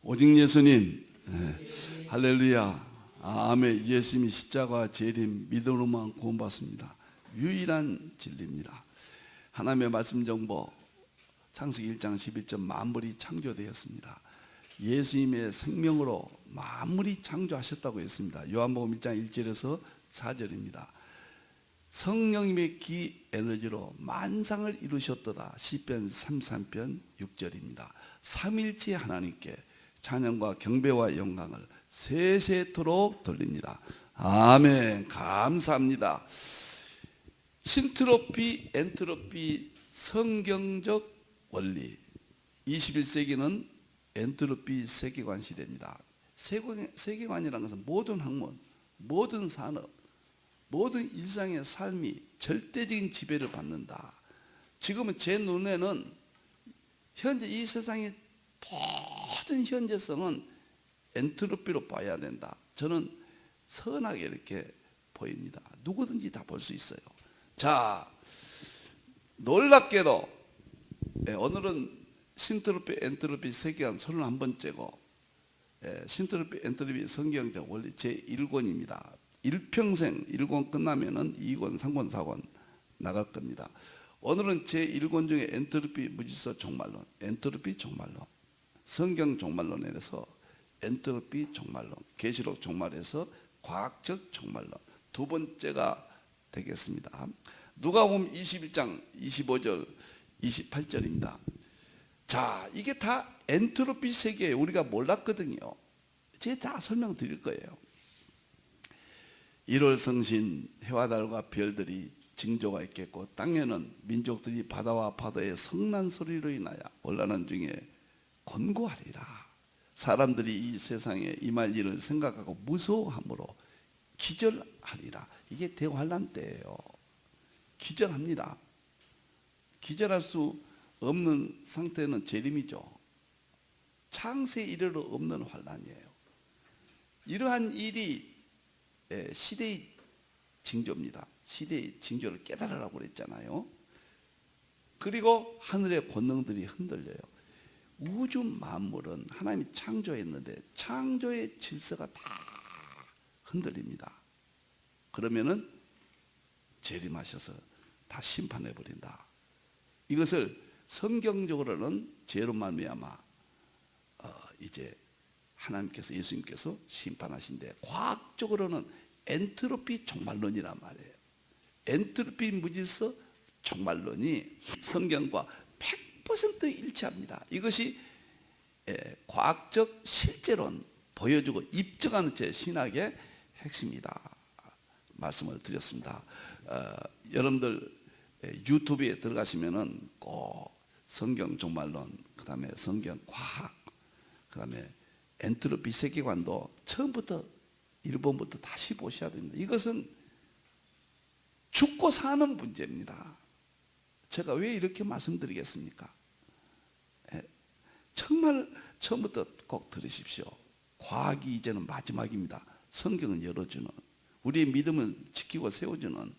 오직 예수님. 할렐루야. 아멘. 예수님이 십자가 재림 믿음으로만 구원받습니다. 유일한 진리입니다. 하나님의 말씀 정보 창세기 1장 11절 만물이 창조되었습니다. 예수님의 생명으로 만물이 창조하셨다고 했습니다. 요한복음 1장 1절에서 4절입니다. 성령님의 기 에너지로 만상을 이루셨도다. 시편 33편 6절입니다. 삼일체 하나님께 찬양과 경배와 영광을 세세토록 돌립니다. 아멘. 감사합니다. 신트로피, 엔트로피 성경적 원리. 21세기는 엔트로피 세계관 시대입니다. 세계관이라는 것은 모든 학문, 모든 산업, 모든 일상의 삶이 절대적인 지배를 받는다. 지금은 제 눈에는 현재 이 세상의 모든 현재성은 엔트로피로 봐야 된다. 저는 선하게 이렇게 보입니다. 누구든지 다 볼 수 있어요. 자, 놀랍게도 오늘은 신트로피, 엔트로피 세계관 31번째고 신트로피, 엔트로피 성경적 원리 제1권입니다. 일평생 1권 끝나면은 2권, 3권, 4권 나갈 겁니다. 오늘은 제1권 중에 엔트로피 무질서 종말론, 엔트로피 종말론, 성경 종말론에서 엔트로피 종말론, 계시록 종말에서 과학적 종말론 두 번째가 되겠습니다. 누가복음 21장 25절 28절입니다. 자, 이게 다 엔트로피 세계에 우리가 몰랐거든요. 제가 다 설명드릴 거예요. 1월 성신 해와 달과 별들이 징조가 있겠고 땅에는 민족들이 바다와 파도의 성난 소리로 인하여 혼란한 중에 권고하리라. 사람들이 이 세상에 임할 일을 생각하고 무서워함으로 기절하리라. 이게 대환란 때예요. 기절합니다. 기절할 수 없는 상태는 재림이죠. 창세 이래로 없는 환란이에요. 이러한 일이 시대의 징조입니다. 시대의 징조를 깨달으라고 그랬잖아요. 그리고 하늘의 권능들이 흔들려요. 우주 만물은 하나님이 창조했는데 창조의 질서가 다 흔들립니다. 그러면은 재림하셔서 다 심판해버린다. 이것을 성경적으로는 죄로 말미암아 이제 하나님께서 예수님께서 심판하신데 과학적으로는 엔트로피 종말론이란 말이에요. 엔트로피 무질서 종말론이 성경과 100% 일치합니다. 이것이 과학적 실제론 보여주고 입증하는 제 신학의 핵심이다. 말씀을 드렸습니다. 여러분들 유튜브에 들어가시면은 꼭 성경 종말론, 그 다음에 성경 과학, 그 다음에 엔트로피 세계관도 처음부터 1번부터 다시 보셔야 됩니다. 이것은 죽고 사는 문제입니다. 제가 왜 이렇게 말씀드리겠습니까? 정말 처음부터 꼭 들으십시오. 과학이 이제는 마지막입니다. 성경은 열어주는, 우리의 믿음은 지키고 세워주는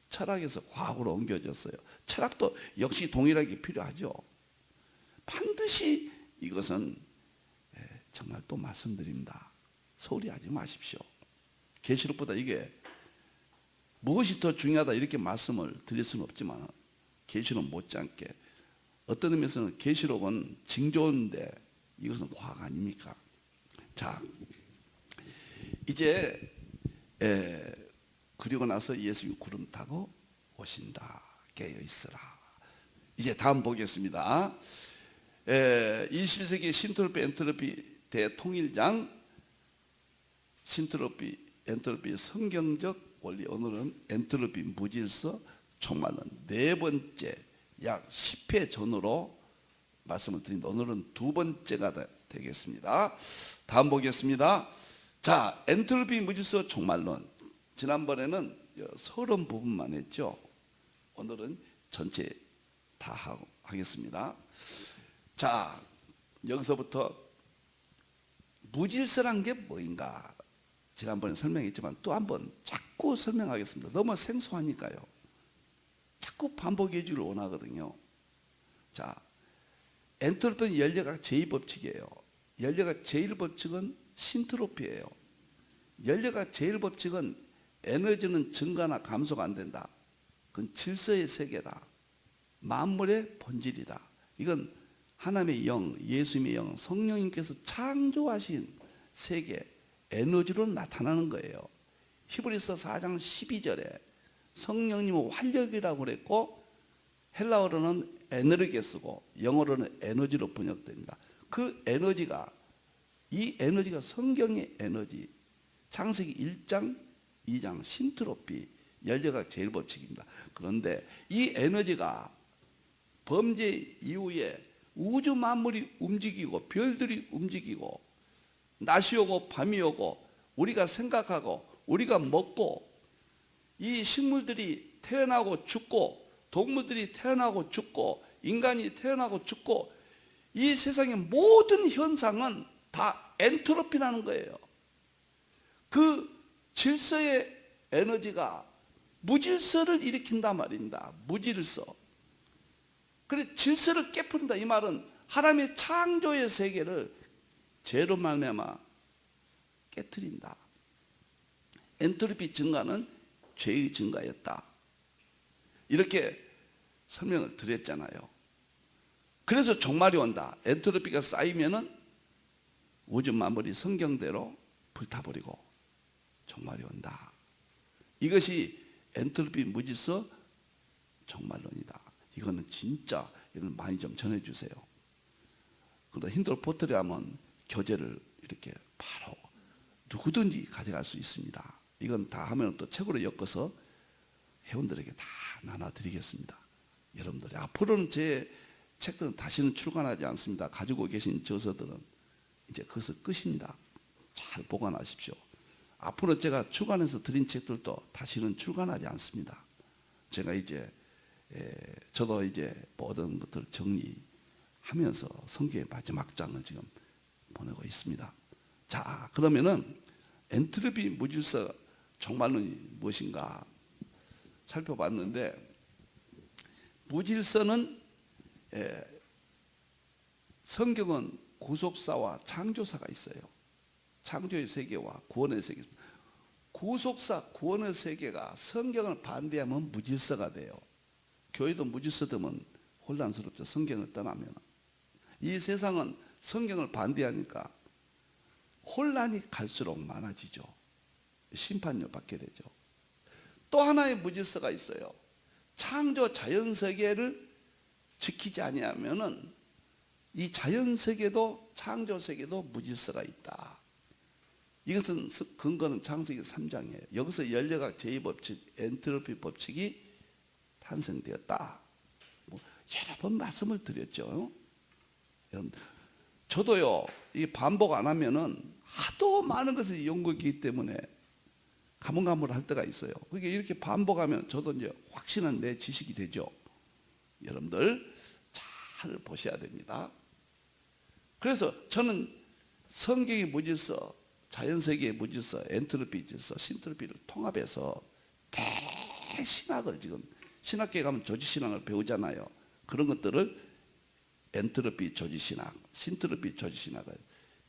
철학에서 과학으로 옮겨졌어요. 철학도 역시 동일하게 필요하죠. 반드시 이것은 정말 또 말씀드립니다. 소홀히 하지 마십시오. 계시록보다 이게 무엇이 더 중요하다 이렇게 말씀을 드릴 수는 없지만 계시록 못지않게 어떤 의미에서는 계시록은 징조인데 이것은 과학 아닙니까? 자, 이제 그리고 나서 예수님이 구름 타고 오신다. 깨어 있으라. 이제 다음 보겠습니다. 21세기 신트로피 엔트로피 대통일장 신트로피 엔트로피 성경적 원리. 오늘은 엔트로피 무질서 종말론 네 번째 약 10회 전으로 말씀을 드립니다. 오늘은 두 번째가 되겠습니다. 다음 보겠습니다. 자, 엔트로피 무질서 종말론. 지난번에는 서론 부분만 했죠. 오늘은 전체 다 하겠습니다. 자, 여기서부터 무질서란 게 뭐인가 지난번에 설명했지만 또 한번 자꾸 설명하겠습니다. 너무 생소하니까요. 자꾸 반복해 주기를 원하거든요. 자, 엔트로피는 연력학 제2법칙이에요. 연료가 제일 법칙은 신트로피예요. 연료가 제일 법칙은 에너지는 증가나 감소가 안 된다. 그건 질서의 세계다. 만물의 본질이다. 이건 하나님의 영, 예수님의 영, 성령님께서 창조하신 세계, 에너지로 나타나는 거예요. 히브리서 4장 12절에 성령님은 활력이라고 그랬고 헬라어로는 에너르게 쓰고 영어로는 에너지로 번역됩니다. 그 에너지가, 이 에너지가 성경의 에너지, 창세기 1장, 2장 신트로피, 열려각 제일 법칙입니다. 그런데 이 에너지가 범죄 이후에 우주 만물이 움직이고 별들이 움직이고 낮이 오고 밤이 오고 우리가 생각하고 우리가 먹고 이 식물들이 태어나고 죽고 동물들이 태어나고 죽고 인간이 태어나고 죽고 이 세상의 모든 현상은 다 엔트로피라는 거예요. 그 질서의 에너지가 무질서를 일으킨단 말입니다. 무질서. 그래 질서를 깨뜨린다. 이 말은 하나님의 창조의 세계를 죄로 말미암아 깨뜨린다. 엔트로피 증가는 죄의 증가였다. 이렇게 설명을 드렸잖아요. 그래서 종말이 온다. 엔트로피가 쌓이면은 우주 만물이 성경대로 불타버리고 종말이 온다. 이것이 엔트로피 무질서 종말론이다. 이거는 진짜 이런 많이 좀 전해주세요. 그러다 힌두로 포털에 하면 교재를 이렇게 바로 누구든지 가져갈 수 있습니다. 이건 다 하면 또 책으로 엮어서 회원들에게 다 나눠드리겠습니다. 여러분들이 앞으로는 제 책들은 다시는 출간하지 않습니다. 가지고 계신 저서들은 이제 그것은 끝입니다. 잘 보관하십시오. 앞으로 제가 출간해서 드린 책들도 다시는 출간하지 않습니다. 제가 이제 저도 이제 모든 것들을 정리하면서 성경의 마지막 장을 지금 보내고 있습니다. 자, 그러면은 엔트로피 무질서 종말론이 무엇인가 살펴봤는데, 무질서는 성경은 구속사와 창조사가 있어요. 창조의 세계와 구원의 세계. 구속사, 구원의 세계가 성경을 반대하면 무질서가 돼요. 교회도 무질서 되면 혼란스럽죠. 성경을 떠나면. 이 세상은 성경을 반대하니까 혼란이 갈수록 많아지죠. 심판을 받게 되죠. 또 하나의 무질서가 있어요. 창조 자연세계를 지키지 아니하면은 이 자연세계도 창조세계도 무질서가 있다. 이것은 근거는 창세기 3장이에요. 여기서 열려각 제2법칙, 엔트로피 법칙이 탄생되었다. 여러 번 말씀을 드렸죠. 여러분, 저도요, 이 반복 안 하면은 하도 많은 것을 연구했기 때문에 가물가물할 때가 있어요. 그러니까 이렇게 반복하면 저도 이제 확신한 내 지식이 되죠. 여러분들 잘 보셔야 됩니다. 그래서 저는 성경의 무질서, 자연세계의 무질서, 엔트로피 질서, 신트로피를 통합해서 대신학을 지금 신학교에 가면 조지신학을 배우잖아요. 그런 것들을 엔트로피 조지신학, 신트로피 조지신학을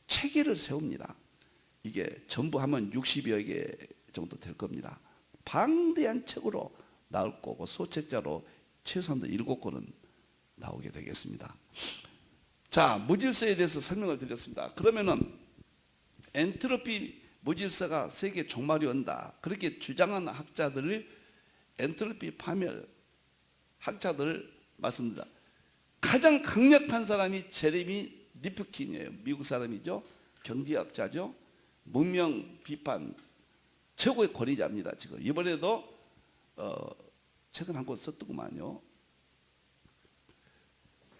체계를 세웁니다. 이게 전부 하면 60여 개 정도 될 겁니다. 방대한 책으로 나올 거고 소책자로 최소한도 7권은 나오게 되겠습니다. 자, 무질서에 대해서 설명을 드렸습니다. 그러면은 엔트로피 무질서가 세계 종말이 온다, 그렇게 주장하는 학자들을 엔트로피 파멸 학자들을 말씀드립니다. 가장 강력한 사람이 제레미 리프킨이에요. 미국 사람이죠. 경제학자죠. 문명 비판 최고의 권위자입니다. 지금 이번에도 책은 한 권 썼더구만요.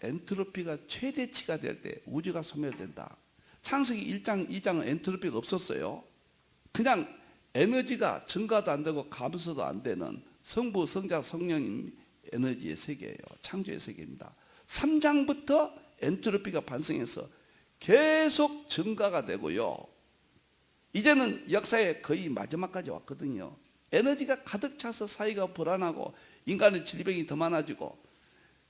엔트로피가 최대치가 될 때 우주가 소멸된다. 창세기 1장, 2장은 엔트로피가 없었어요. 그냥 에너지가 증가도 안 되고 감소도 안 되는 성부, 성자, 성령님 에너지의 세계예요. 창조의 세계입니다. 3장부터 엔트로피가 반성해서 계속 증가가 되고요. 이제는 역사의 거의 마지막까지 왔거든요. 에너지가 가득 차서 사회가 불안하고 인간의 질병이 더 많아지고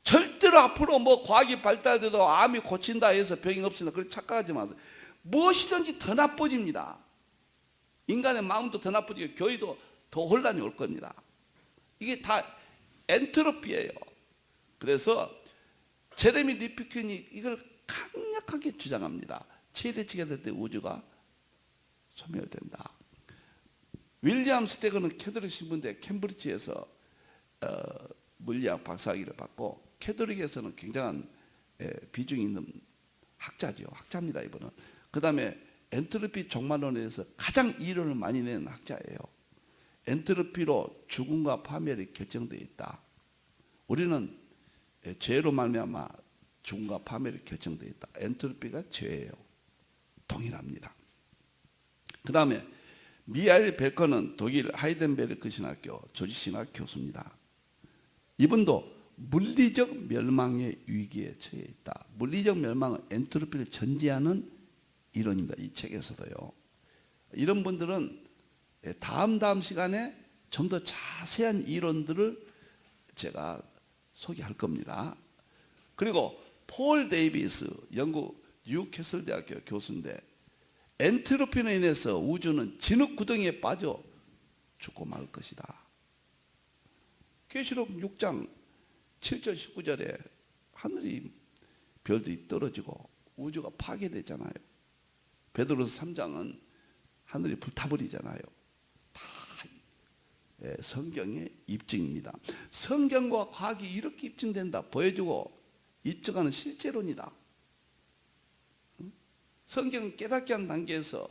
절대로 절대로 앞으로 뭐 과학이 발달돼도 암이 고친다 해서 병이 없습니다. 그렇게 착각하지 마세요. 무엇이든지 더 나빠집니다. 인간의 마음도 더 나빠지고 교회도 더 혼란이 올 겁니다. 이게 다 엔트로피예요. 그래서 제레미 리피킨이 이걸 강력하게 주장합니다. 최대치가 될 때 우주가 소멸된다. 윌리엄 스테건은 캐톨릭 신분대 캠브리지에서 물리학 박사학위를 받고 캐톨릭에서는 굉장한 비중이 있는 학자죠. 학자입니다, 이분은. 그 다음에 엔트로피 종말론에 대해서 가장 이론을 많이 내는 학자예요. 엔트로피로 죽음과 파멸이 결정되어 있다. 우리는 죄로 말미암아 죽음과 파멸이 결정되어 있다. 엔트로피가 죄예요. 동일합니다. 그 다음에 미하일 베커는 독일 하이덴베르크 신학교 조지신학 교수입니다. 이분도 물리적 멸망의 위기에 처해 있다. 물리적 멸망은 엔트로피를 전제하는 이론입니다. 이 책에서도요. 이런 분들은 다음 시간에 좀 더 자세한 이론들을 제가 소개할 겁니다. 그리고 폴 데이비스 영국 뉴캐슬 대학교 교수인데 엔트로피로 인해서 우주는 진흙구덩이에 빠져 죽고 말 것이다. 계시록 6장 7절 19절에 하늘이 별들이 떨어지고 우주가 파괴되잖아요. 베드로서 3장은 하늘이 불타버리잖아요. 다 성경의 입증입니다. 성경과 과학이 이렇게 입증된다 보여주고 입증하는 실제론이다. 성경은 깨닫게 한 단계에서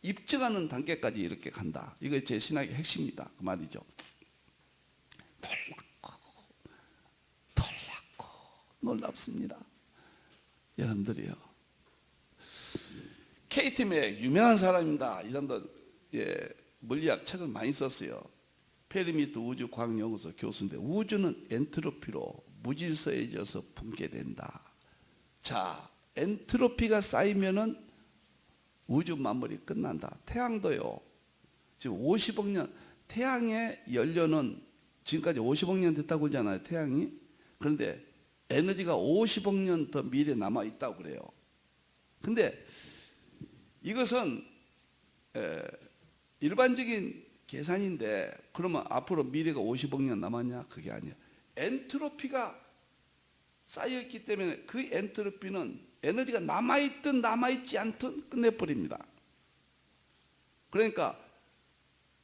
입증하는 단계까지 이렇게 간다. 이거 제 신학의 핵심입니다. 그 말이죠. 놀랍습니다. 여러분들이요. 케이팀의 유명한 사람입니다. 이 사람도 물리학 책을 많이 썼어요. 페리미트 우주과학연구소 교수인데 우주는 엔트로피로 무질서해져서 붕괴된다. 자, 엔트로피가 쌓이면은 우주 만물이 끝난다. 태양도요. 지금 50억 년 태양의 연료는 지금까지 50억 년 됐다고 그러잖아요. 태양이. 그런데 에너지가 50억 년 더 미래에 남아 있다고 그래요. 근데 이것은 일반적인 계산인데 그러면 앞으로 미래가 50억 년 남았냐? 그게 아니에요. 엔트로피가 쌓여있기 때문에 그 엔트로피는 에너지가 남아있든 남아있지 않든 끝내버립니다. 그러니까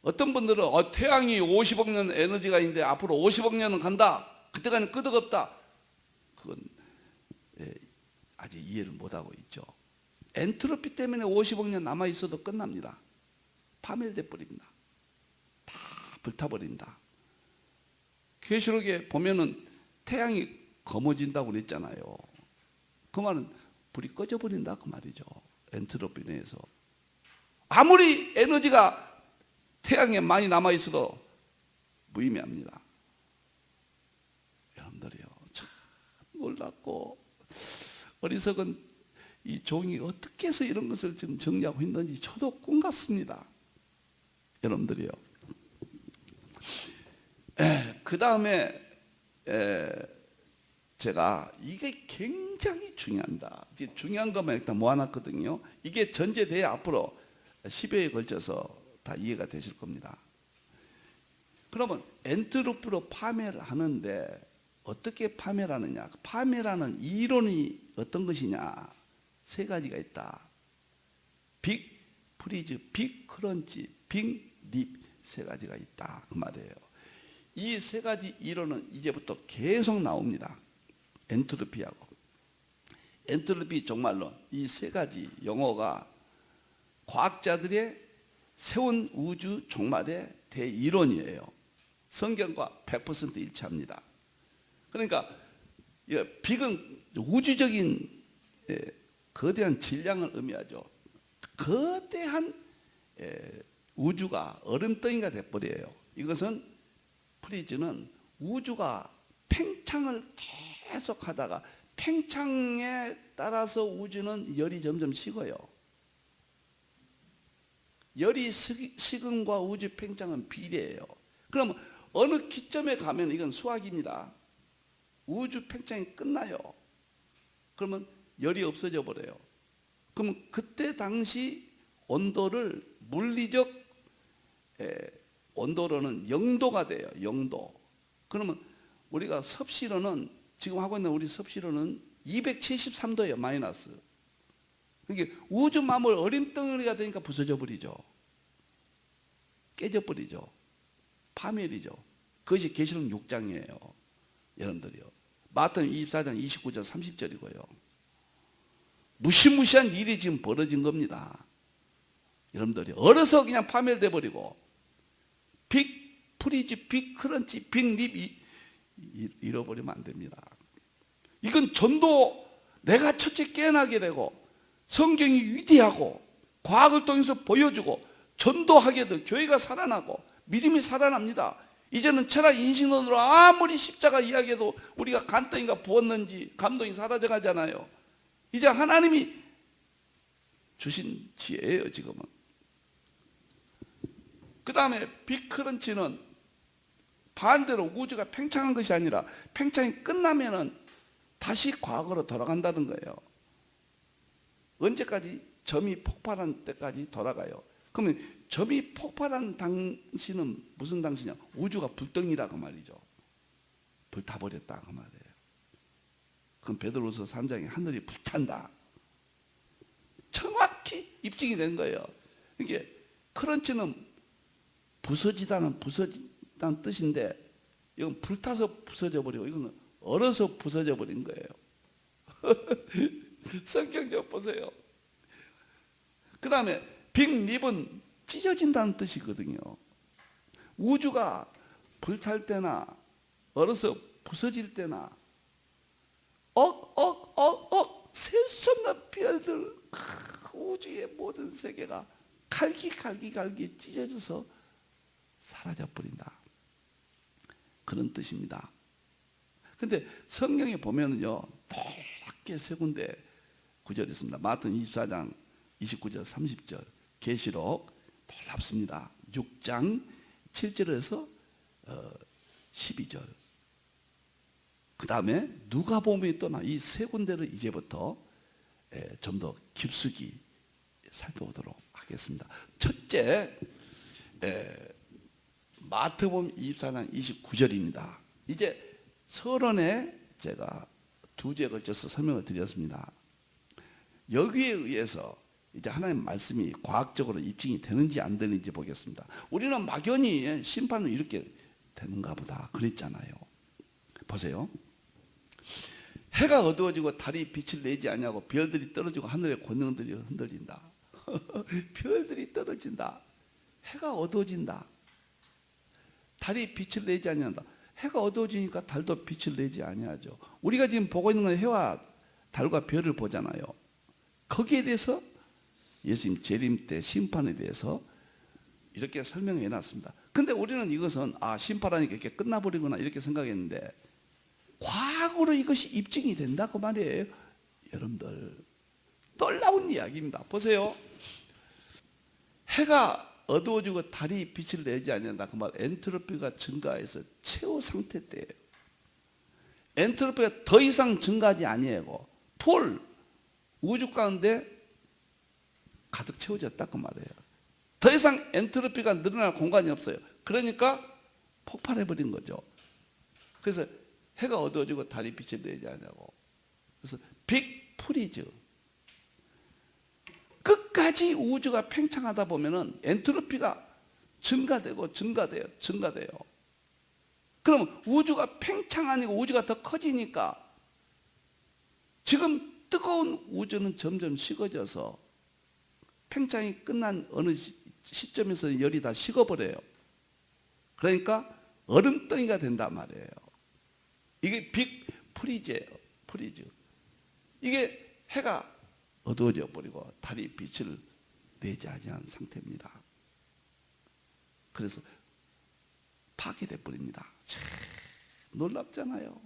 어떤 분들은 태양이 50억 년 에너지가 있는데 앞으로 50억 년은 간다. 그때까지는 끄덕없다. 그건 아직 이해를 못하고 있죠. 엔트로피 때문에 50억 년 남아있어도 끝납니다. 파멸돼 버립니다. 다 불타버린다. 계시록에 보면은 태양이 검어진다고 그랬잖아요. 그 말은 불이 꺼져버린다 그 말이죠. 엔트로피 내에서 아무리 에너지가 태양에 많이 남아있어도 무의미합니다. 여러분들이요, 참 놀랍고 어리석은 이 종이 어떻게 해서 이런 것을 지금 정리하고 있는지 저도 꿈 같습니다. 여러분들이요. 그 다음에 제가 이게 굉장히 중요합니다. 중요한 것만 일단 모아놨거든요. 이게 전제돼야 앞으로 10회에 걸쳐서 다 이해가 되실 겁니다. 그러면 엔트로피로 파멸을 하는데 어떻게 파멸하느냐? 파멸하는 이론이 어떤 것이냐? 세 가지가 있다. 빅 프리즈, 빅 크런치, 빅 립 세 가지가 있다 그 말이에요. 이 세 가지 이론은 이제부터 계속 나옵니다. 엔트로피하고 엔트로피 종말론 이 세 가지 용어가 과학자들의 세운 우주 종말의 대이론이에요. 성경과 100% 일치합니다. 그러니까 빅은 우주적인 거대한 질량을 의미하죠. 거대한 우주가 얼음덩이가 돼버려요. 이것은 프리즈는 우주가 팽창을 계속 하다가 팽창에 따라서 우주는 열이 점점 식어요. 열이 식음과 우주 팽창은 비례해요. 그럼 어느 기점에 가면 이건 수학입니다. 우주 팽창이 끝나요. 그러면 열이 없어져 버려요. 그러면 그때 당시 온도를 물리적 온도로는 0도가 돼요. 0도. 그러면 우리가 섭씨로는 지금 하고 있는 우리 섭씨로는 273도예요. 마이너스. 그게 우주 만물 얼음덩어리가 되니까 부서져 버리죠. 깨져 버리죠. 파멸이죠. 그것이 계시록 6장이에요. 여러분들이요. 마태복음 24장 29절 30절이고요. 무시무시한 일이 지금 벌어진 겁니다. 여러분들이 얼어서 그냥 파멸돼 버리고 빅 프리지, 빅 크런치, 빅 립 잃어버리면 안 됩니다. 이건 전도 내가 첫째 깨어나게 되고 성경이 위대하고 과학을 통해서 보여주고 전도하게 돼 교회가 살아나고 믿음이 살아납니다. 이제는 철학 인식론으로 아무리 십자가 이야기해도 우리가 간덩이가 부었는지 감동이 사라져 가잖아요. 이제 하나님이 주신 지혜예요. 지금은. 그 다음에 빅크런치는 반대로 우주가 팽창한 것이 아니라 팽창이 끝나면은 다시 과거로 돌아간다는 거예요. 언제까지? 점이 폭발한 때까지 돌아가요. 그러면 점이 폭발한 당시는 무슨 당시냐? 우주가 불덩이라고 말이죠. 불타버렸다 그 말이에요. 그럼 베드로서 3장에 하늘이 불탄다. 정확히 입증이 된 거예요. 이게 크런치는 부서지다는 뜻인데 이건 불타서 부서져 버리고 이건 얼어서 부서져 버린 거예요. 성경 좀 보세요. 그 다음에 빅립은 찢어진다는 뜻이거든요. 우주가 불탈 때나 얼어서 부서질 때나 셀 수 없는 별들 우주의 모든 세계가 갈기 찢어져서 사라져 버린다. 그런 뜻입니다. 근데 성경에 보면은요, 놀랍게 세 군데 구절이 있습니다. 마태복음 24장 29절 30절, 계시록 놀랍습니다. 6장 7절에서 12절. 그 다음에 누가복음이 또나 이 세 군데를 이제부터 좀 더 깊숙이 살펴보도록 하겠습니다. 첫째, 마태복음 24장 29절입니다. 이제 서론에 제가 두 주에 걸쳐서 설명을 드렸습니다. 여기에 의해서 이제 하나님의 말씀이 과학적으로 입증이 되는지 안 되는지 보겠습니다. 우리는 막연히 심판은 이렇게 되는가 보다 그랬잖아요. 보세요. 해가 어두워지고 달이 빛을 내지 않냐고 별들이 떨어지고 하늘의 권능들이 흔들린다. 별들이 떨어진다. 해가 어두워진다. 달이 빛을 내지 않는다. 해가 어두워지니까 달도 빛을 내지 아니하죠. 우리가 지금 보고 있는 건 해와 달과 별을 보잖아요. 거기에 대해서 예수님 재림 때 심판에 대해서 이렇게 설명해 놨습니다. 근데 우리는 이것은 심판하니까 이렇게 끝나버리구나 이렇게 생각했는데 과학으로 이것이 입증이 된다고 말이에요. 여러분들 놀라운 이야기입니다. 보세요. 해가 어두워지고 달이 빛을 내지 않는다. 그 말 엔트로피가 증가해서 최후 상태 때예요. 엔트로피가 더 이상 증가하지 아니하고 풀 우주 가운데 가득 채워졌다 그 말이에요. 더 이상 엔트로피가 늘어날 공간이 없어요. 그러니까 폭발해 버린 거죠. 그래서 해가 어두워지고 달이 빛을 내지 않냐고. 그래서 빅 프리즈. 끝까지 우주가 팽창하다 보면은 엔트로피가 증가돼요. 그러면 우주가 팽창하니까 우주가 더 커지니까 지금 뜨거운 우주는 점점 식어져서 팽창이 끝난 어느 시점에서 열이 다 식어버려요. 그러니까 얼음덩이가 된단 말이에요. 이게 빅 프리즈예요. 프리즈. 이게 해가 어두워져 버리고 달이 빛을 내지 않은 상태입니다. 그래서 파괴돼 버립니다. 참 놀랍잖아요.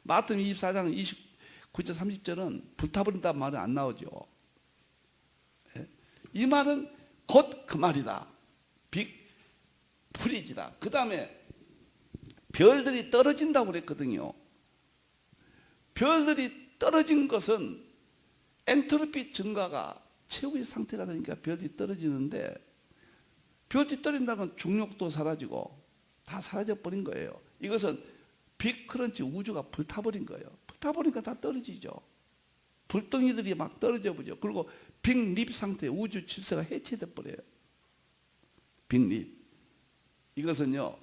마태복음 24장 29절 30절은 불타버린다는 말은 안 나오죠. 이 말은 곧 그 말이다. 빅 프리즈다. 그 다음에 별들이 떨어진다고 그랬거든요. 별들이 떨어진 것은 엔트로피 증가가 최후의 상태가 되니까 별이 떨어지는데, 별이 떨어진다는 건 중력도 사라지고 다 사라져 버린 거예요. 이것은 빅크런치, 우주가 불타버린 거예요. 불타버리니까 다 떨어지죠. 불덩이들이 막 떨어져 버려. 그리고 빅립 상태, 우주 질서가 해체돼 버려요. 빅립. 이것은요,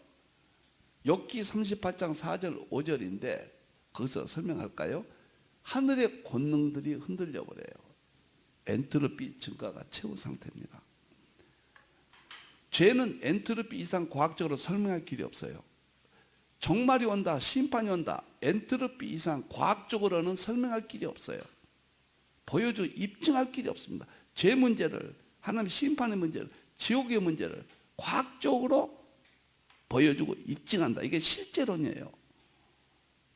욥기 38장 4절 5절인데 거기서 설명할까요? 하늘의 권능들이 흔들려 버려요. 엔트로피 증가가 최후 상태입니다. 죄는 엔트로피 이상 과학적으로 설명할 길이 없어요. 종말이 온다, 심판이 온다, 엔트로피 이상 과학적으로는 설명할 길이 없어요. 보여주고 입증할 길이 없습니다. 죄 문제를, 하나님의 심판의 문제를, 지옥의 문제를 과학적으로 보여주고 입증한다. 이게 실제론이에요.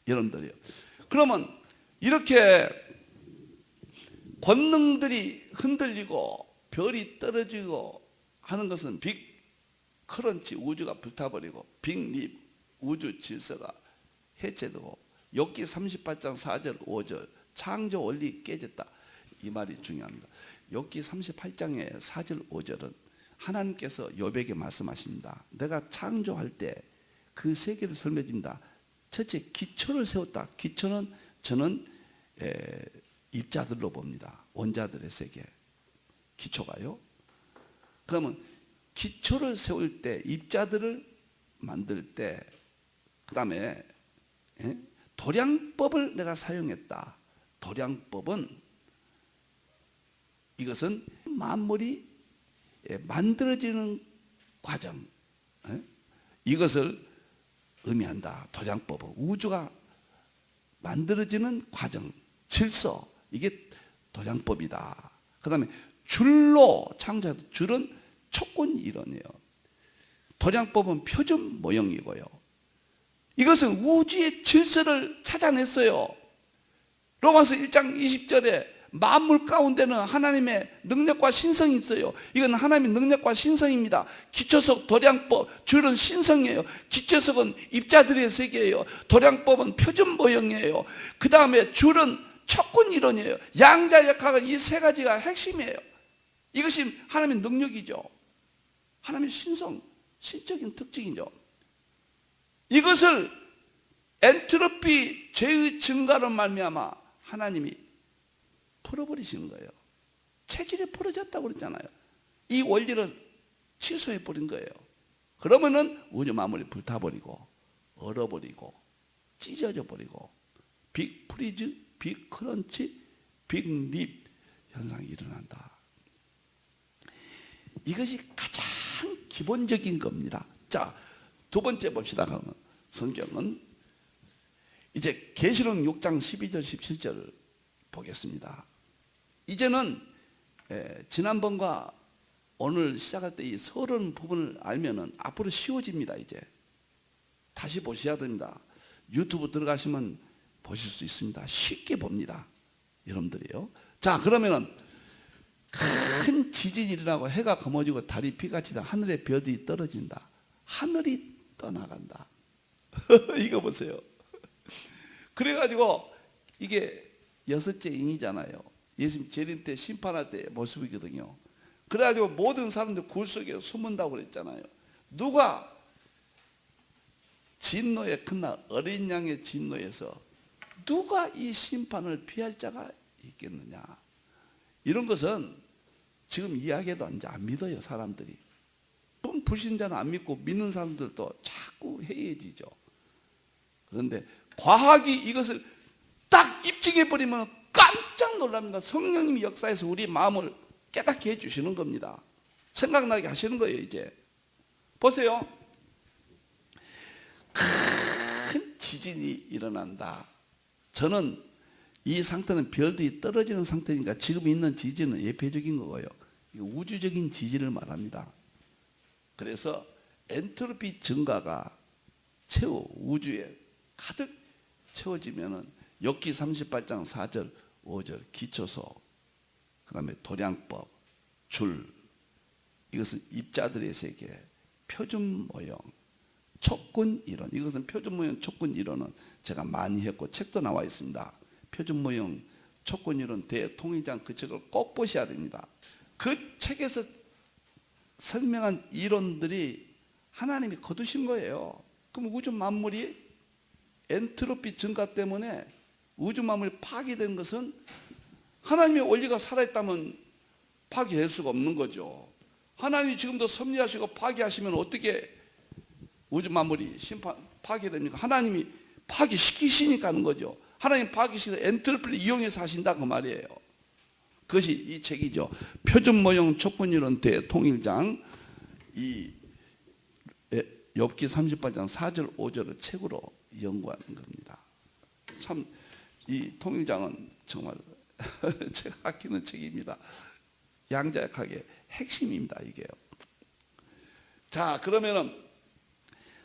여러분들이요. 그러면 이렇게 권능들이 흔들리고 별이 떨어지고 하는 것은 빅 크런치, 우주가 불타버리고 빅립, 우주 질서가 해체되고, 욥기 38장 4절 5절 창조 원리 깨졌다. 이 말이 중요합니다. 욥기 38장의 4절 5절은 하나님께서 욥에게 말씀하십니다. 내가 창조할 때 그 세계를 설명해 줍니다. 첫째, 기초를 세웠다. 기초는 저는 입자들로 봅니다. 원자들의 세계. 기초가요. 그러면 기초를 세울 때, 입자들을 만들 때, 그 다음에 도량법을 내가 사용했다. 도량법은 이것은 만물이 만들어지는 과정, 이것을 의미한다. 도량법은 우주가 만들어지는 과정, 질서, 이게 도량법이다. 그 다음에 줄로 창조한, 줄은 촉군 이론이에요. 도량법은 표준 모형이고요. 이것은 우주의 질서를 찾아냈어요. 로마서 1장 20절에 만물 가운데는 하나님의 능력과 신성이 있어요. 이건 하나님의 능력과 신성입니다. 기초석 도량법, 줄은 신성이에요. 기초석은 입자들의 세계예요. 도량법은 표준 모형이에요. 그 다음에 줄은 촉군 이론이에요. 양자역학은 이 세 가지가 핵심이에요. 이것이 하나님의 능력이죠. 하나님의 신성, 신적인 특징이죠. 이것을 엔트로피 죄의 증가로 말미암아 하나님이 풀어버리시는 거예요. 체질이 풀어졌다고 그랬잖아요. 이 원리를 취소해 버린 거예요. 그러면은 우주 만물이 불타버리고 얼어버리고 찢어져 버리고 빅 프리즈, 빅 크런치, 빅 립 현상이 일어난다. 이것이 가장 기본적인 겁니다. 자, 두 번째 봅시다. 그러면 성경은 이제 계시록 6장 12절 17절을 보겠습니다. 이제는 지난번과 오늘 시작할 때 이 서론 부분을 알면은 앞으로 쉬워집니다. 이제 다시 보셔야 됩니다. 유튜브 들어가시면 보실 수 있습니다. 쉽게 봅니다. 여러분들이요. 자, 그러면은 큰 지진이 일어나고 해가 검어지고 달이 피같이 다 하늘의 별이 떨어진다. 하늘이 떠나간다. 이거 보세요. 그래가지고 이게 여섯째 인이잖아요. 예수님 재림 때 심판할 때 모습이거든요. 그래가지고 모든 사람들 굴 속에 숨은다고 그랬잖아요. 누가 진노의 큰날 어린 양의 진노에서 누가 이 심판을 피할 자가 있겠느냐. 이런 것은 지금 이야기해도 이제 안 믿어요. 사람들이. 불신자는 안 믿고 믿는 사람들도 자꾸 해이해지죠. 그런데 과학이 이것을 딱 입증해버리면 깜짝 놀랍니다. 성령님이 역사에서 우리 마음을 깨닫게 해주시는 겁니다. 생각나게 하시는 거예요. 이제 보세요. 큰 지진이 일어난다. 저는 이 상태는 별들이 떨어지는 상태니까 지금 있는 지진은 예표적인 거고요. 이거 우주적인 지진을 말합니다. 그래서 엔트로피 증가가 최후 우주에 가득 채워지면은 욥기 38장 4절 5절 기초소, 그 다음에 도량법, 줄, 이것은 입자들의 세계, 표준 모형, 촉군 이론. 이것은 표준 모형, 촉군 이론은 제가 많이 했고 책도 나와 있습니다. 표준 모형 촉군 이론 대통일장 그 책을 꼭 보셔야 됩니다. 그 책에서 설명한 이론들이 하나님이 거두신 거예요. 그럼 우주 만물이 엔트로피 증가 때문에 우주 만물이 파괴된 것은 하나님의 원리가 살아있다면 파괴될 수가 없는 거죠. 하나님이 지금도 섭리하시고 파괴하시면 어떻게 우주 만물이 파괴됩니까? 하나님이 파괴시키시니까 하는 거죠. 하나님 파괴시켜서 엔트로피를 이용해서 하신다 그 말이에요. 그것이 이 책이죠. 표준 모형 촉분이론 대통일장, 이 욥기 38장 4절 5절을 책으로 연구하는 겁니다. 참 이 통일장은 정말 제가 아끼는 책입니다. 양자역학의 핵심입니다, 이게요. 자, 그러면은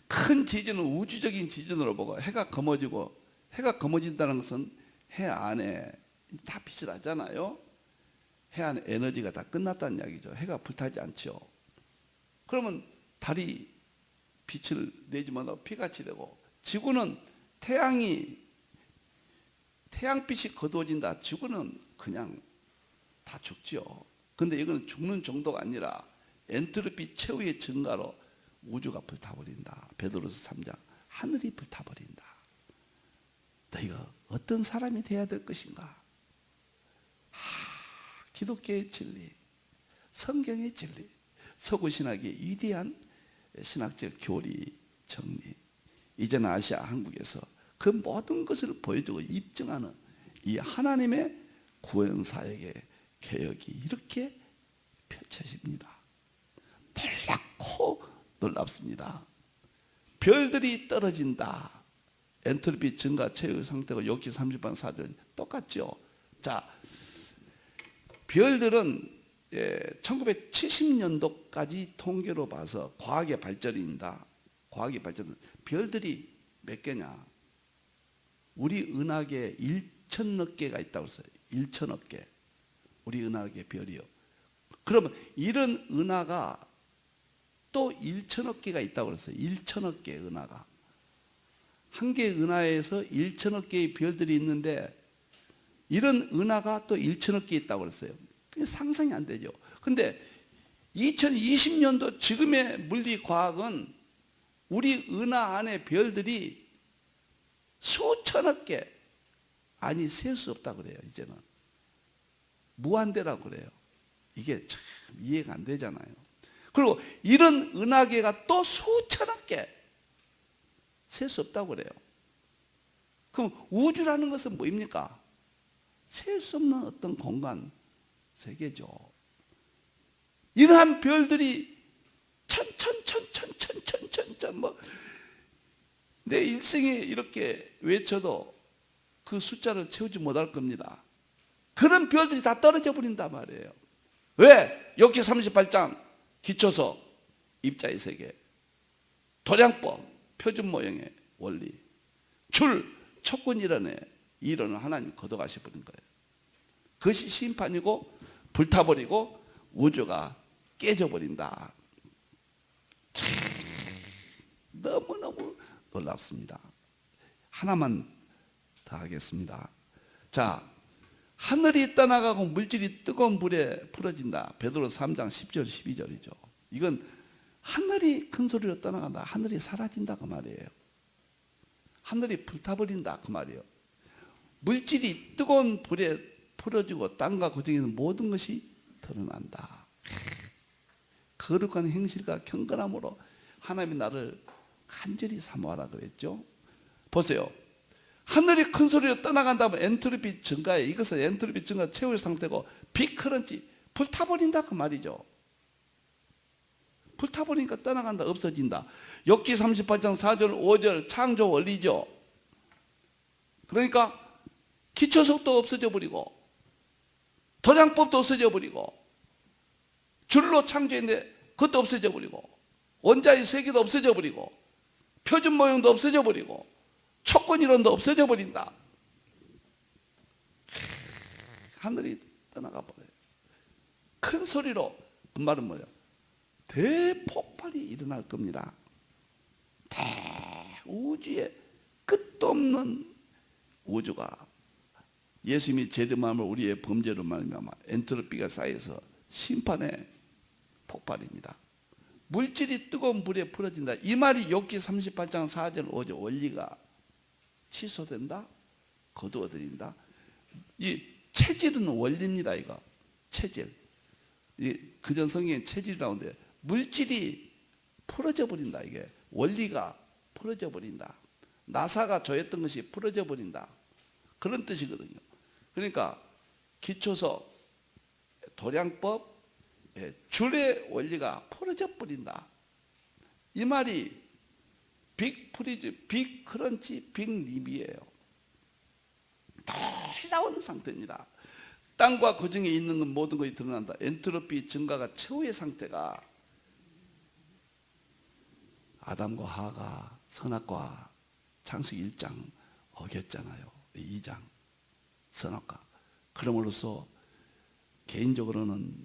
큰 지진은 우주적인 지진으로 보고 해가 검어지고, 해가 검어진다는 것은 해 안에 다 빛이 나잖아요. 해 안에 에너지가 다 끝났다는 이야기죠. 해가 불타지 않죠. 그러면 달이 빛을 내지 못하고 피같이 되고, 지구는 태양빛이 거두어진다. 지구는 그냥 다 죽죠. 근데 이거는 죽는 정도가 아니라 엔트로피 최후의 증가로 우주가 불타버린다. 베드로서 3장 하늘이 불타버린다. 너희가 어떤 사람이 돼야 될 것인가? 기독교의 진리, 성경의 진리, 서구신학의 위대한 신학적 교리 정리, 이제는 아시아 한국에서 그 모든 것을 보여주고 입증하는 이 하나님의 구원사역의 개혁이 이렇게 펼쳐집니다. 놀랍고 놀랍습니다. 별들이 떨어진다. 엔트로피 증가 최후 상태가 욥기 30장 4절 똑같죠. 자, 별들은 1970년도까지 통계로 봐서 과학의 발전입니다. 과학의 발전. 별들이 몇 개냐? 우리 은하계에 1천억 개가 있다고 했어요. 1천억 개. 우리 은하계 별이요. 그러면 이런 은하가 또 1천억 개가 있다고 그랬어요. 1천억 개 은하가. 한 개의 은하에서 1천억 개의 별들이 있는데 이런 은하가 또 1천억 개 있다고 그랬어요. 그게 상상이 안 되죠. 근데 2020년도 지금의 물리과학은 우리 은하 안에 별들이 수천억 개, 아니 셀 수 없다 그래요. 이제는 무한대라고 그래요. 이게 참 이해가 안 되잖아요. 그리고 이런 은하계가 또 수천억 개, 셀 수 없다고 그래요. 그럼 우주라는 것은 뭐입니까? 셀 수 없는 어떤 공간 세계죠. 이러한 별들이 뭐 내 일생에 이렇게 외쳐도 그 숫자를 채우지 못할 겁니다. 그런 별들이 다 떨어져 버린단 말이에요. 왜? 욥기 38장 기초서 입자의 세계, 도량법, 표준 모형의 원리, 줄, 촉군 이론의 이론을 하나님 걷어가셔 버린 거예요. 그것이 심판이고 불타버리고 우주가 깨져버린다. 참 너무너무 놀랍습니다. 하나만 더 하겠습니다. 자, 하늘이 떠나가고 물질이 뜨거운 불에 풀어진다. 베드로서 3장 10절 12절이죠. 이건 하늘이 큰 소리로 떠나간다. 하늘이 사라진다 그 말이에요. 하늘이 불타버린다 그 말이에요. 물질이 뜨거운 불에 풀어지고 땅과 고정에 있는 모든 것이 드러난다. 거룩한 행실과 경건함으로 하나님이 나를 간절히 사모하라 그랬죠. 보세요. 하늘이 큰 소리로 떠나간다면 엔트로피 증가에, 이것은 엔트로피 증가 최후의 상태고 비커런지 불타버린다 그 말이죠. 불타버리니까 떠나간다, 없어진다. 욥기 38장 4절 5절 창조 원리죠. 그러니까 기초석도 없어져 버리고 도량법도 없어져 버리고 줄로 창조했는데 그것도 없어져 버리고 원자의 세계도 없어져 버리고 표준 모형도 없어져 버리고 촉군 이론도 없어져 버린다. 하늘이 떠나가 버려요. 큰 소리로. 그 말은 뭐예요? 대폭발이 일어날 겁니다. 우주에 끝도 없는 우주가 예수님이 재림함을 우리의 범죄로 말미암아 엔트로피가 쌓여서 심판의 폭발입니다. 물질이 뜨거운 불에 풀어진다. 이 말이 욥기 38장 4절 5절 원리가 취소된다, 거두어들인다. 이 체질은 원리입니다. 이거 체질. 그전 성경에 체질이라는데 물질이 풀어져 버린다. 이게 원리가 풀어져 버린다. 나사가 조였던 것이 풀어져 버린다. 그런 뜻이거든요. 그러니까 기초서 도량법 줄의 원리가 풀어져 버린다. 이 말이 빅 프리즈, 빅 크런치, 빅 립이에요. 놀라운 상태입니다. 땅과 그 중에 있는 건 모든 것이 드러난다. 엔트로피 증가가 최후의 상태가 아담과 하가 선악과 창세기 1장 어겼잖아요. 2장 선악과. 그럼으로써 개인적으로는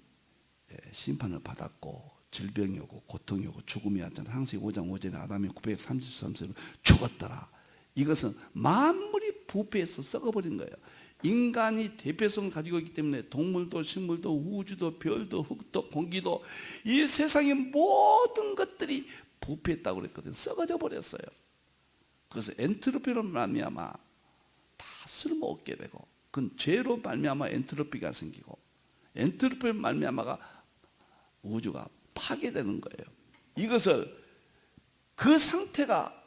심판을 받았고 질병이 오고 고통이 오고 죽음이 왔잖아요. 창세기 5장 5절에 아담이 933세로 죽었더라. 이것은 만물이 부패해서 썩어버린 거예요. 인간이 대표성을 가지고 있기 때문에 동물도 식물도 우주도 별도 흙도 공기도 이 세상의 모든 것들이 부패했다고 그랬거든요. 썩어져 버렸어요. 그래서 엔트로피로 말미암아 다 쓸모없게 되고 그건 죄로 말미암아 엔트로피가 생기고 엔트로피로 말미암아가 우주가 파괴되는 거예요. 이것을 그 상태가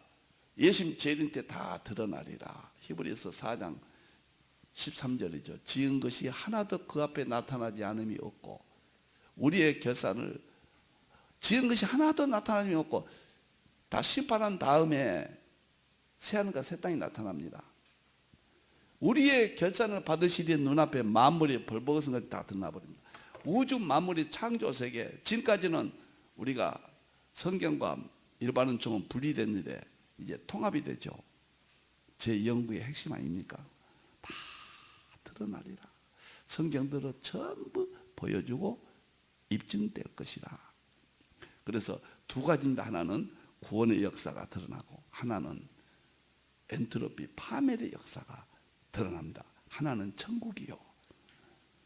예수님 재림 때 다 드러나리라. 히브리서 4장 13절이죠. 지은 것이 하나도 그 앞에 나타나지 않음이 없고 우리의 결산을 지은 것이 하나도 나타나지 없고 다 심판한 다음에 새하늘과 새 땅이 나타납니다. 우리의 결산을 받으시리에 눈앞에 만물이 벌벅어서 것이 다 드러나버립니다. 우주 만물이 창조세계 지금까지는 우리가 성경과 일반은 좀 분리됐는데 이제 통합이 되죠. 제 연구의 핵심 아닙니까? 다 드러나리라. 성경들은 전부 보여주고 입증될 것이다. 그래서 두 가지입니다. 하나는 구원의 역사가 드러나고 하나는 엔트로피 파멸의 역사가 드러납니다. 하나는 천국이요,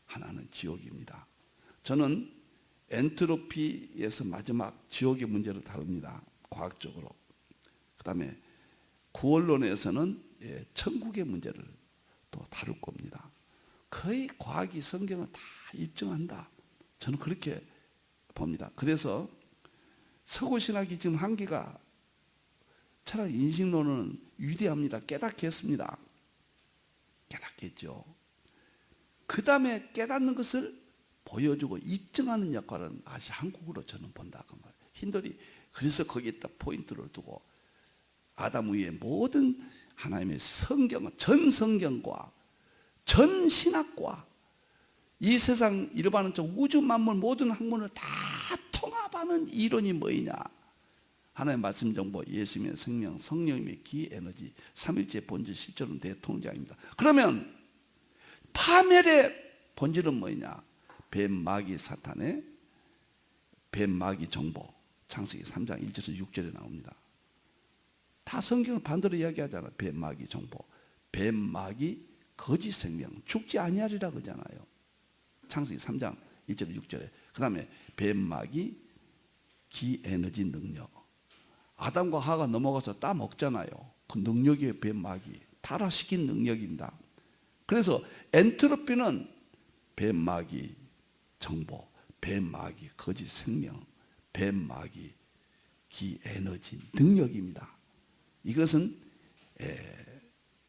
하나는 지옥입니다. 저는 엔트로피에서 마지막 지옥의 문제를 다룹니다. 과학적으로. 그 다음에 구원론에서는 천국의 문제를 또 다룰 겁니다. 거의 과학이 성경을 다 입증한다. 저는 그렇게 봅니다. 그래서 서구신학이 지금 한계가 차라리 인식론은 위대합니다. 깨닫겠습니다. 깨닫겠죠. 그 다음에 깨닫는 것을 보여주고 입증하는 역할은 아시 한국으로 저는 본다. 그 말. 힌들이 그래서 거기에다 포인트를 두고 아담 위에 모든 하나님의 성경, 전 성경과 전 신학과 이 세상 일반은 우주 만물 모든 학문을 다 통합하는 이론이 뭐이냐? 하나님의 말씀 정보, 예수님의 생명, 성령님의 기 에너지, 삼일째 본질 실존은 대통장입니다. 그러면 파멸의 본질은 뭐냐? 뱀, 마귀, 사탄의 뱀, 마귀 정보, 창세기 3장 1절에서 6절에 나옵니다. 다 성경을 반대로 이야기하잖아요. 뱀, 마귀 정보, 뱀, 마귀, 거짓 생명, 죽지 아니하리라 그러잖아요. 창세기 3장 1절에 6절에. 그 다음에 뱀, 마귀, 기 에너지 능력. 아담과 하가 넘어가서 따 먹잖아요. 그 능력이 뱀, 마귀 타락시킨 능력입니다. 그래서 엔트로피는 뱀, 마귀 정보, 뱀, 마귀 거짓 생명, 뱀, 마귀 기 에너지 능력입니다. 이것은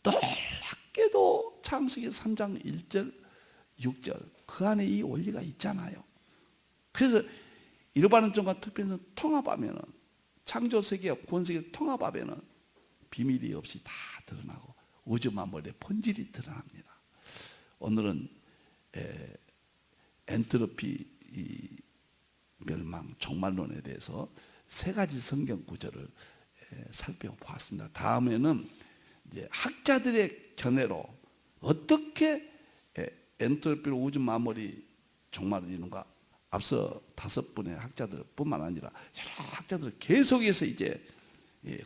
놀랍게도 창세기 3장 1절 6절 그 안에 이 원리가 있잖아요. 그래서 일반론과 특별론 통합하면은 창조세계와 구원세계를 통합하면은 비밀이 없이 다 드러나고 우주 만물의 본질이 드러납니다. 오늘은 엔트로피 멸망 종말론에 대해서 세 가지 성경 구절을 살펴보았습니다. 다음에는 이제 학자들의 견해로 어떻게 엔트로피로 우주 만물이 종말을 이루는가. 앞서 5분의 학자들 뿐만 아니라 여러 학자들 계속해서 이제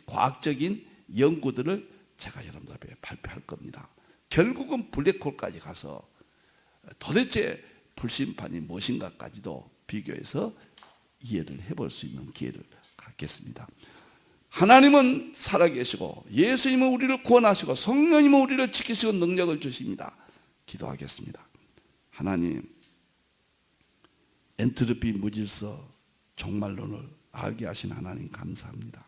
과학적인 연구들을 제가 여러분들 앞에 발표할 겁니다. 결국은 블랙홀까지 가서 도대체 불심판이 무엇인가까지도 비교해서 이해를 해볼 수 있는 기회를 갖겠습니다. 하나님은 살아계시고 예수님은 우리를 구원하시고 성령님은 우리를 지키시고 능력을 주십니다. 기도하겠습니다. 하나님, 엔트로피 무질서 종말론을 알게 하신 하나님 감사합니다.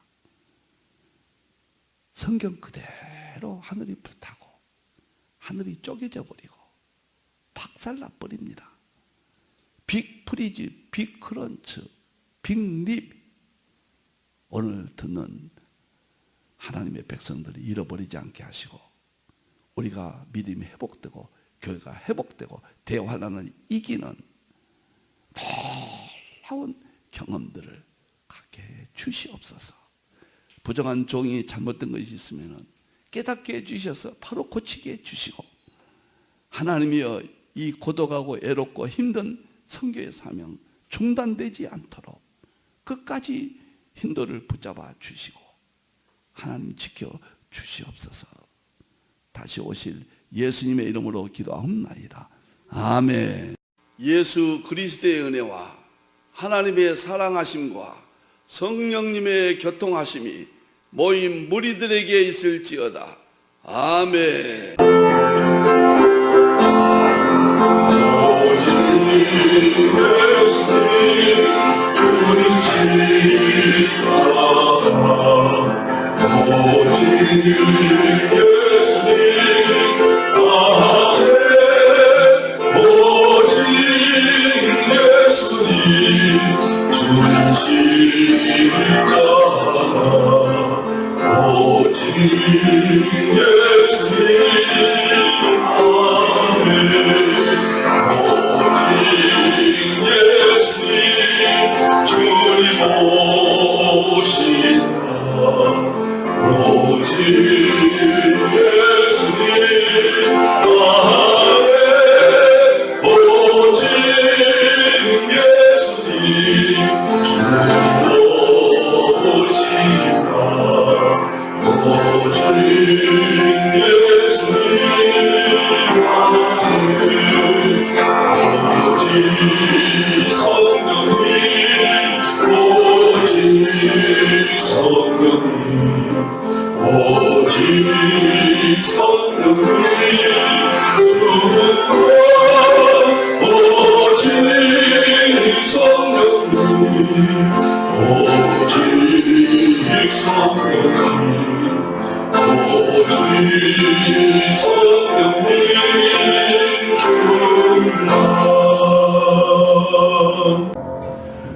성경 그대로 하늘이 불타고 하늘이 쪼개져 버리고 박살나 버립니다. 빅 프리즈, 빅 크런치, 빅 립. 오늘 듣는 하나님의 백성들을 잃어버리지 않게 하시고 우리가 믿음이 회복되고 교회가 회복되고 대환란을 이기는 놀라운 경험들을 갖게 해 주시옵소서. 부정한 종이 잘못된 것이 있으면 깨닫게 해주셔서 바로 고치게 해주시고, 하나님이여 이 고독하고 애롭고 힘든 선교의 사명 중단되지 않도록 끝까지 인도를 붙잡아 주시고 하나님 지켜 주시옵소서. 다시 오실 예수님의 이름으로 기도하옵나이다. 아멘. 예수 그리스도의 은혜와 하나님의 사랑하심과 성령님의 교통하심이 모인 무리들에게 있을지어다. 아멘.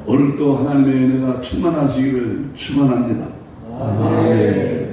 오늘도 하나님의 은혜가 충만하시기를 축원합니다. 아멘.